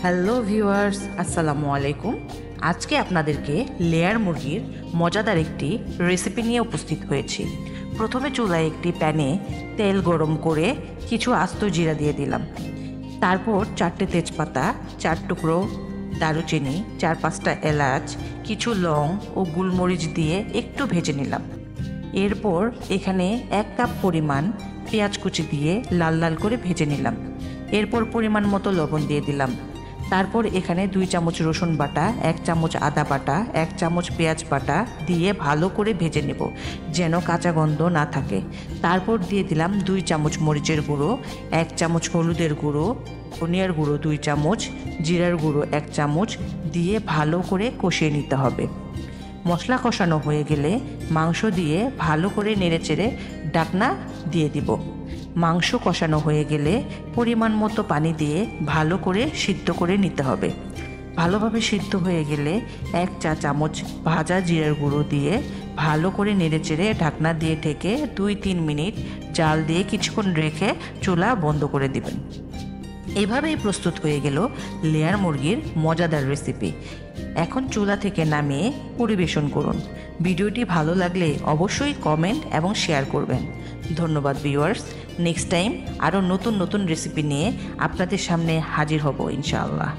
Hello viewers, আসসালামু আলাইকুম। আজকে আপনাদেরকে লেয়ার মুরগির মজাদার একটি রেসিপি নিয়ে উপস্থিত হয়েছি। প্রথমে চুলায় একটি প্যানে তেল গরম করে কিছু আস্ত জিরা দিয়ে দিলাম। তারপর 4টে তেজপাতা, 4 টুকরো দারুচিনি, 4-5টা এলাচ, কিছু লং ও গোলমরিচ দিয়ে একটু ভেজে নিলাম। এরপর এখানে 1 কাপ পরিমাণ পেঁয়াজ কুচি দিয়ে লাল লাল করে ভেজে নিলাম। এরপর পরিমাণ মতো লবণ দিয়ে দিলাম। তারপর এখানে 2 চামচ রসুন বাটা, 1 চামচ আদা বাটা, 1 চামচ পেঁয়াজ বাটা দিয়ে ভালো করে ভেজে নেব, যেন কাঁচা গন্ধ না থাকে। তারপর দিয়ে দিলাম 2 চামচ মরিচের গুঁড়ো, 1 চামচ হলুদের গুঁড়ো, ধনিয়ার গুঁড়ো 2 চামচ, জিরার গুঁড়ো 1 চামচ দিয়ে ভালো করে কষিয়ে নিতে হবে। মশলা কষানো হয়ে গেলে মাংস দিয়ে ভালো করে নেড়েচেড়ে ঢাকনা দিয়ে দিব। মাংস কষানো হয়ে গেলে পরিমাণ মতো পানি দিয়ে ভালো করে সিদ্ধ করে নিতে হবে। ভালোভাবে সিদ্ধ হয়ে গেলে 1 চা চামচ ভাজা জিরার গুঁড়ো দিয়ে ভালো করে নেড়েচেড়ে ঢাকনা দিয়ে ঢেকে 2-3 মিনিট জাল দিয়ে কিছুক্ষণ রেখে চুলা বন্ধ করে দিবেন। এভাবেই প্রস্তুত হয়ে গেল লেয়ার মুরগির মজাদার রেসিপি। এখন চুলা থেকে নামিয়ে পরিবেশন করুন। ভিডিওটি ভালো লাগলে অবশ্যই কমেন্ট এবং শেয়ার করবেন। ধন্যবাদ ভিউয়ার্স। নেক্সট টাইম আরও নতুন নতুন রেসিপি নিয়ে আপনাদের সামনে হাজির হব ইনশাআল্লাহ।